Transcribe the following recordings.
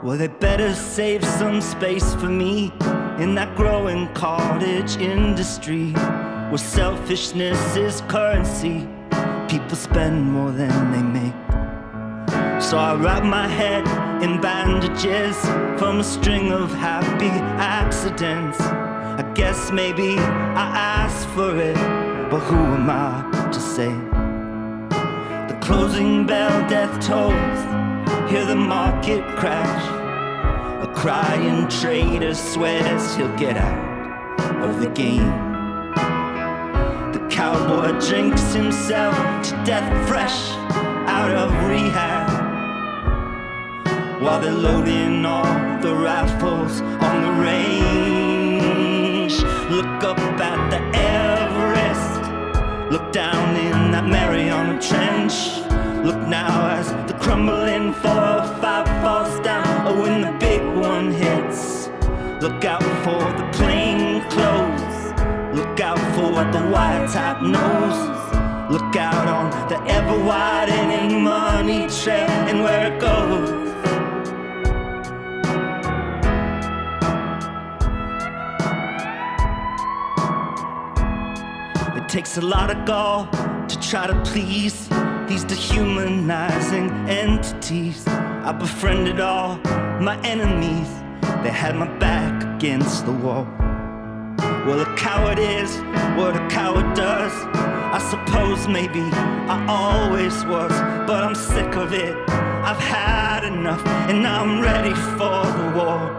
Well, they better save some space for me in that growing cottage industry where selfishness is currency. People spend more than they make. So I wrap my head in bandages from a string of happy accidents. I guess maybe I asked for it, but who am I to say? The closing bell, death tolls, hear the market crash. A crying trader swears he'll get out of the game. The cowboy drinks himself to death fresh out of rehab, while they're loading all the rifles on the range. Look up at the Everest, look down in that Mariana Trench. Look now as the crumbling 405 falls down. Oh, when the big one hits, look out for the plain clothes. Look out for what the wiretap knows. Look out on the ever-widening money trail and where it goes. It takes a lot of gall to try to please these dehumanizing entities. I befriended all my enemies. They had my back against the wall. Well, a coward is what a coward does. I suppose maybe I always was, but I'm sick of it. I've had enough and I'm ready for the war.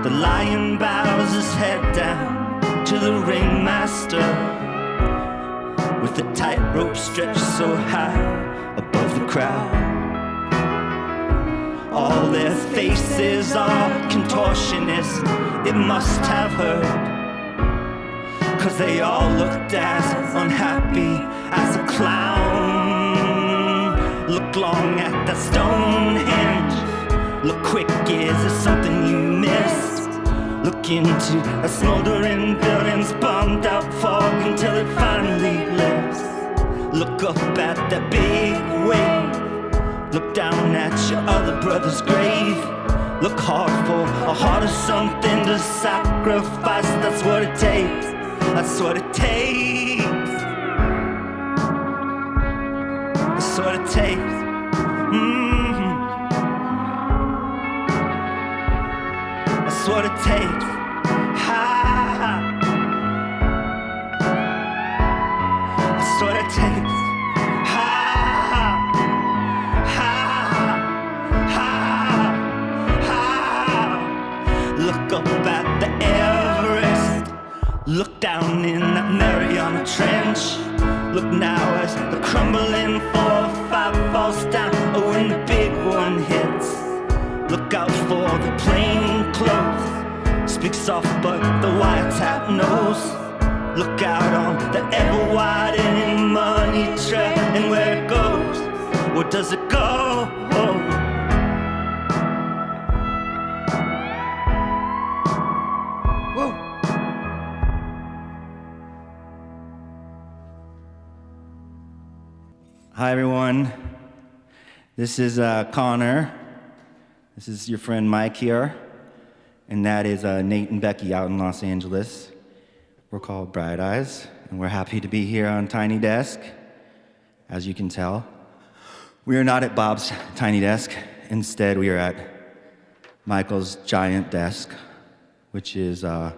The lion bows his head down to the ringmaster, with the tightrope stretched so high above the crowd. All their faces are contortionists, it must have hurt, 'cause they all looked as unhappy as a clown. Look long at that Stonehenge, look quick, is there something you missed? Look into a smoldering building's bombed out fog until it finally lifts. Look up at that big wave, look down at your other brother's grave. Look hard for a heart of something to sacrifice. That's what it takes, that's what it takes. That's what it takes. That's what it takes. That's what it takes. Look up at the Everest, look down in that Mariana Trench. Look now as the crumbling 405 falls down. Oh, when the big one hits, look out for the plain clothes. Speak soft but the wiretap knows. Look out on the ever-widening money trail and where it goes. Where does it go? Whoa. Hi everyone. This is Conor. This is your friend Mike here. And that is Nate and Becky out in Los Angeles. We're called Bright Eyes, and we're happy to be here on Tiny Desk, as you can tell. We are not at Bob's Tiny Desk. Instead, we are at Michael's giant desk, which is our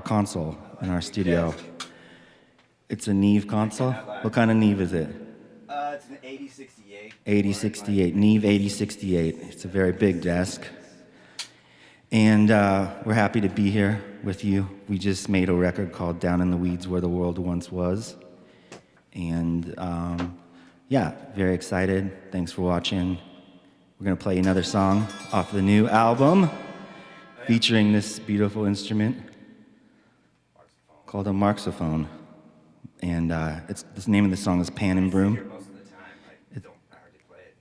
console in our studio. It's a Neve console? What kind of Neve is it? It's an 8068. 8068, Neve 8068. It's a very big desk. And we're happy to be here with you. We just made a record called Down in the Weeds Where the World Once Was. And yeah, very excited. Thanks for watching. We're gonna play another song off the new album featuring this beautiful instrument called a marxophone. And the name of the song is Pan and Broom.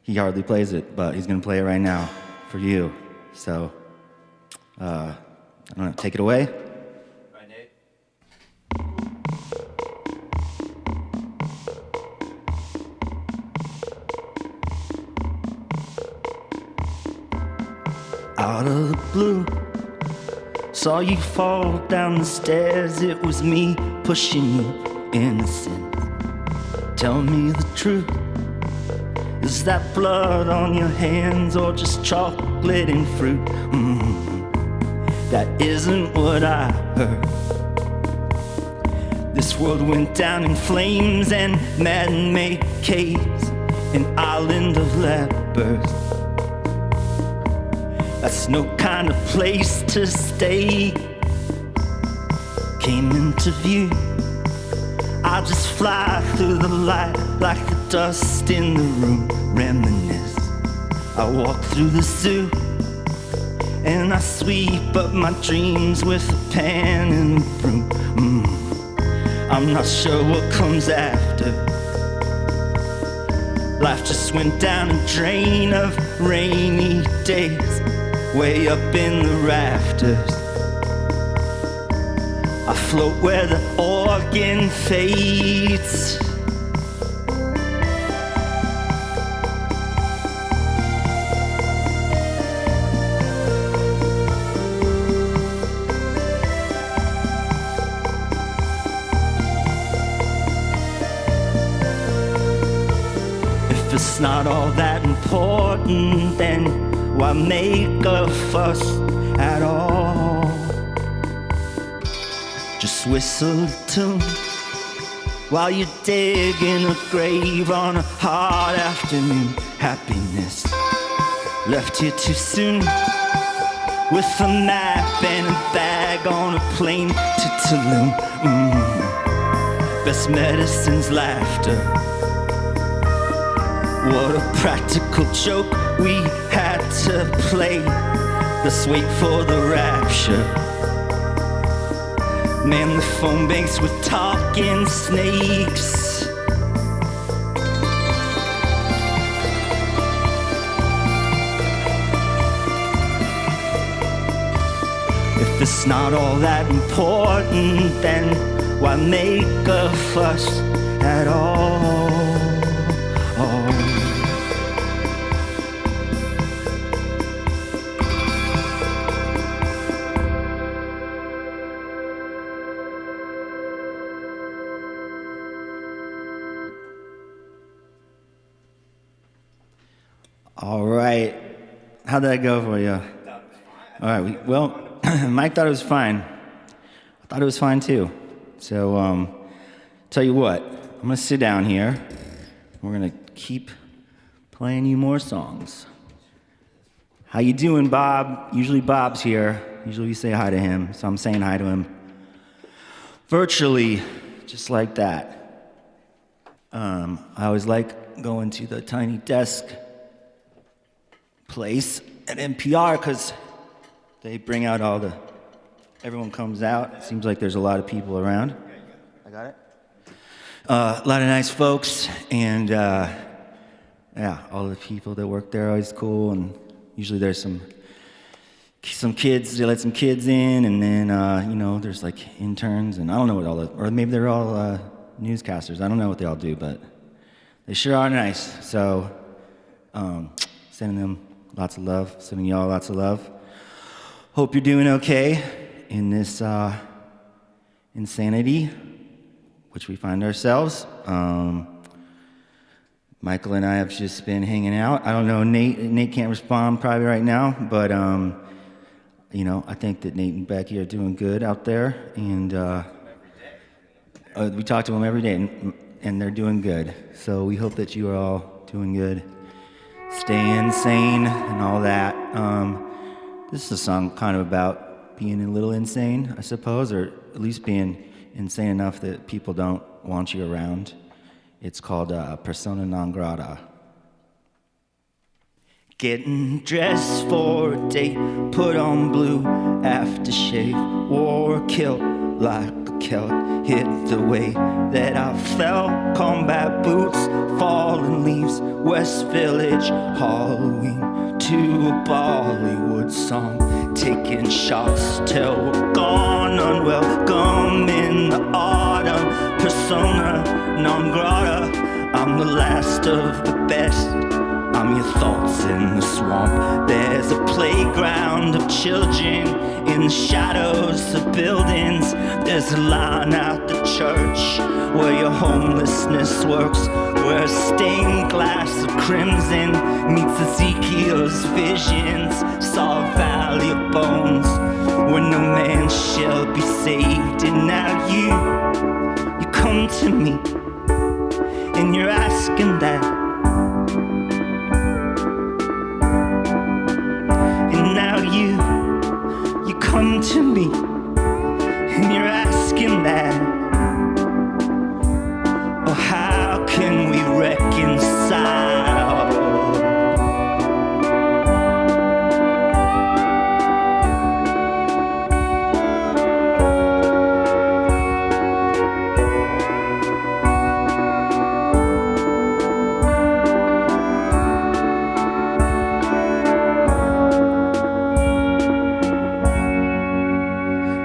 He hardly plays it, but he's gonna play it right now for you. So, I don't know, take it away. Right, Nate? out of the blue. Saw you fall down the stairs, it was me pushing you, innocent. Tell me the truth, is that blood on your hands or just chocolate and fruit? That isn't what I heard. This world went down in flames and man-made caves, an island of lepers. That's no kind of place to stay. Came into view, I'll just fly through the light like the dust in the room. Reminisce, I walk through the zoo and I sweep up my dreams with a pan and a broom. I'm not sure what comes after. Life just went down a drain of rainy days, way up in the rafters. I float where the organ fades. If it's not all that important, then why make a fuss at all? Just whistle a tune while you dig in a grave on a hot afternoon. Happiness left here too soon, with a map and a bag on a plane to Tulum. Best medicine's laughter. What a practical joke we had to play. Let's wait for the rapture. Man, the phone banks with talking snakes. If it's not all that important, then why make a fuss at all? All right. How'd that go for you? All right. Well, Mike thought it was fine. I thought it was fine too. So, tell you what, I'm gonna sit down here. We're gonna keep playing you more songs. How you doing, Bob? Usually Bob's here. Usually we say hi to him, so I'm saying hi to him virtually, just like that. I always like going to the tiny desk place at NPR because they bring out everyone comes out. It seems like there's a lot of people around. I got it? A lot of nice folks, and yeah, all the people that work there are always cool, and usually there's some kids, they let some kids in, and then, there's like interns, and I don't know what or maybe they're all newscasters. I don't know what they all do, but they sure are nice. So, sending them lots of love, sending y'all lots of love. Hope you're doing okay in this insanity which we find ourselves. Michael and I have just been hanging out. I don't know, Nate can't respond probably right now, but I think that Nate and Becky are doing good out there, and we talk to them every day, and they're doing good. So we hope that you are all doing good, staying sane and all that. This is a song kind of about being a little insane, I suppose, or at least being insane enough that people don't want you around. It's called Persona Non Grata. Getting dressed for a date, put on blue aftershave, wore a kilt like a Celt, hit the way that I fell, combat boots, fallen leaves, West Village, Halloween, to a Bollywood song, taking shots till we're gone, unwelcome in the autumn, persona non grata, I'm the last of the best, I'm your thoughts in the swamp, there's a plague playground of children in the shadows of buildings. There's a line out the church where your homelessness works, where stained glass of crimson meets Ezekiel's visions. Saw a valley of bones where no man shall be saved. And now you come to me and you're asking that. And now you come to me and you're asking that. Oh, how can we reconcile?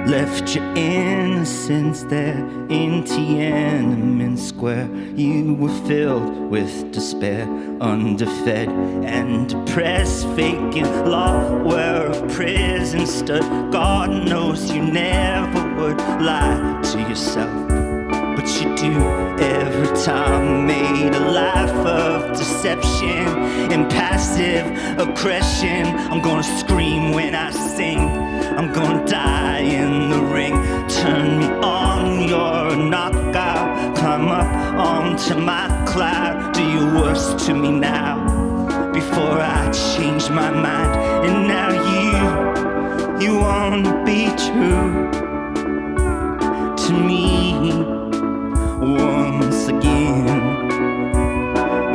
Left your innocence there in Tiananmen Square. You were filled with despair, underfed and depressed, faking law where a prison stood. God knows you never would lie to yourself, but you do every time. Made a life of deception and passive aggression. I'm gonna scream when I sing, I'm gonna die in the ring. Turn me on, you're a knockout. Climb up onto my cloud. Do your worst to me now before I change my mind. And now you wanna be true to me once again.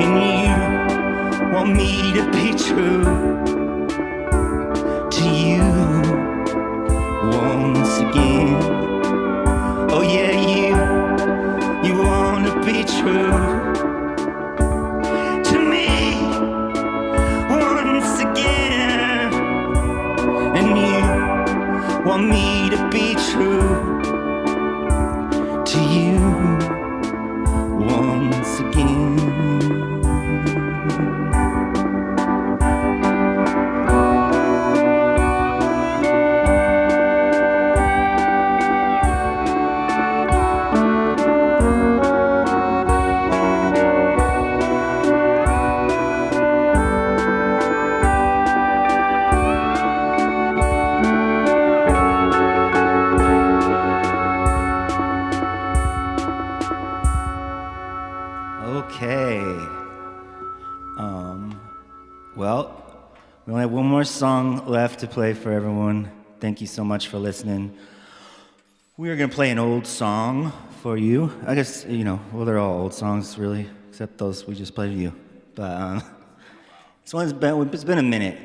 And you want me to be true to you once again. Oh yeah, you wanna be true to me once again. And you want me to be true to you once again. Well, we only have one more song left to play for everyone. Thank you so much for listening. We are going to play an old song for you. I guess, well, they're all old songs, really, except those we just played for you. But this one's been a minute,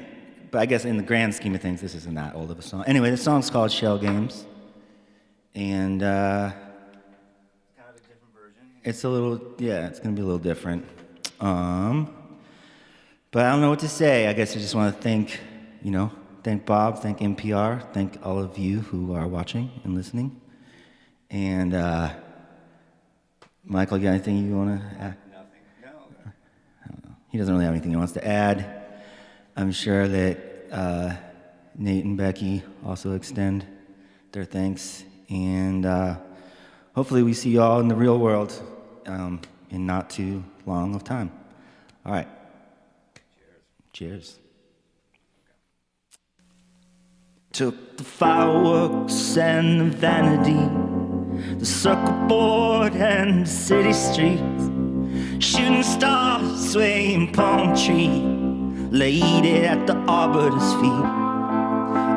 but I guess in the grand scheme of things, this isn't that old of a song. Anyway, the song's called Shell Games, and Kind of a different version. it's going to be a little different. But I don't know what to say. I guess I just want to thank Bob, thank NPR, thank all of you who are watching and listening. And Michael, you got anything you want to add? Nothing. No. I don't know. He doesn't really have anything he wants to add. I'm sure that Nate and Becky also extend their thanks. And hopefully we see you all in the real world in not too long of time. All right. Cheers. Took the fireworks and the vanity, the circle board and the city streets, shooting stars, swaying palm tree, laid it at the arbor's feet.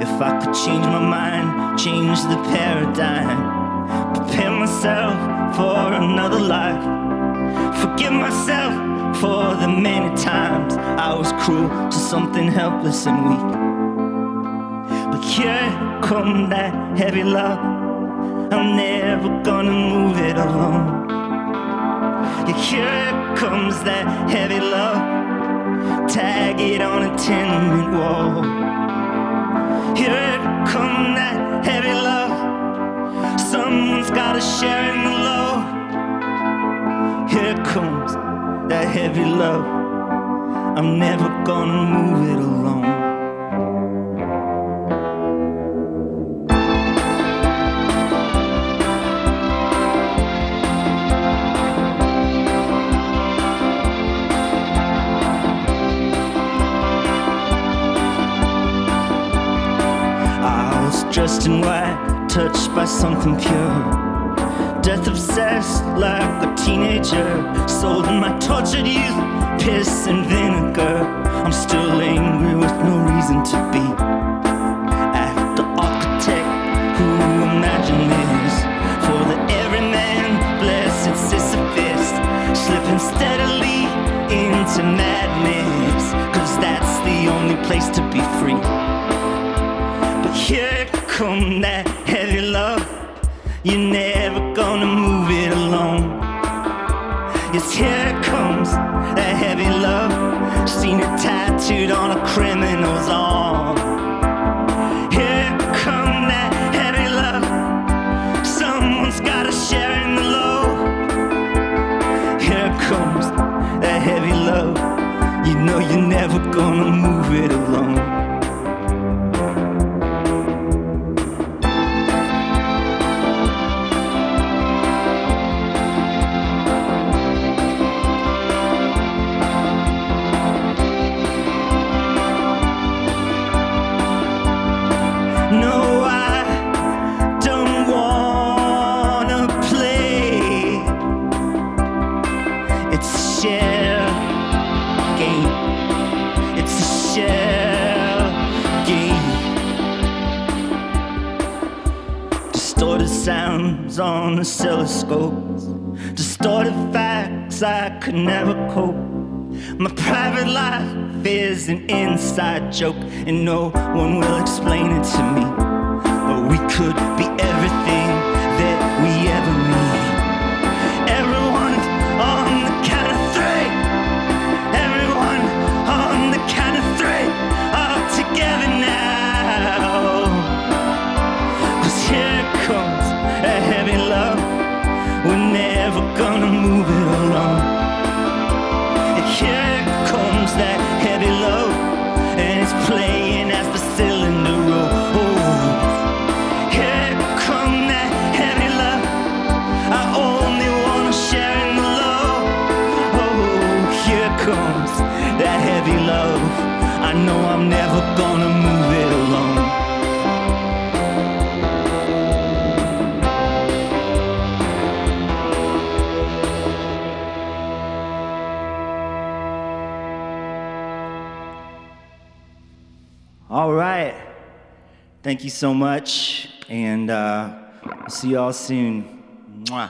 If I could change my mind, change the paradigm, prepare myself for another life, forgive myself for the many times I was cruel to something helpless and weak. But here come that heavy love, I'm never gonna move it alone. Yeah, here comes that heavy love, tag it on a tenement wall. Here comes that heavy love, someone's gotta share in the load. Here comes that heavy love, I'm never gonna move it alone. dressed in white, touched by something pure. Death obsessed like a teenager, sold in my tortured youth, piss and vinegar. I'm still angry with no reason to be. At the architect who imagined this, for the everyman, blessed Sisyphus, slipping steadily into madness, 'cause that's the only place to be free. But here come that heavy love, you're never gonna move it alone. Yes, here it comes, that heavy love, seen it tattooed on a criminal's arm. Here come that heavy love, someone's gotta share in the load. Here comes that heavy love, you know you're never gonna move it alone. No, I don't wanna play. It's a share game. It's a share game. Distorted sounds on oscilloscopes, distorted facts I could never cope. My private life is an inside joke, and no one will explain it to me. But we could be everything that we ever need. Everyone on the count of three. Everyone on the count of three. All together now. 'Cause here comes a heavy love, we're never gonna move it alone. Here comes that heavy love, and it's playing as the cylinder rolls. Here comes that heavy love, I only wanna share in the low. Oh, here comes that heavy love, I know I'm never gonna move it alone. All right. Thank you so much, and see y'all soon. Mwah.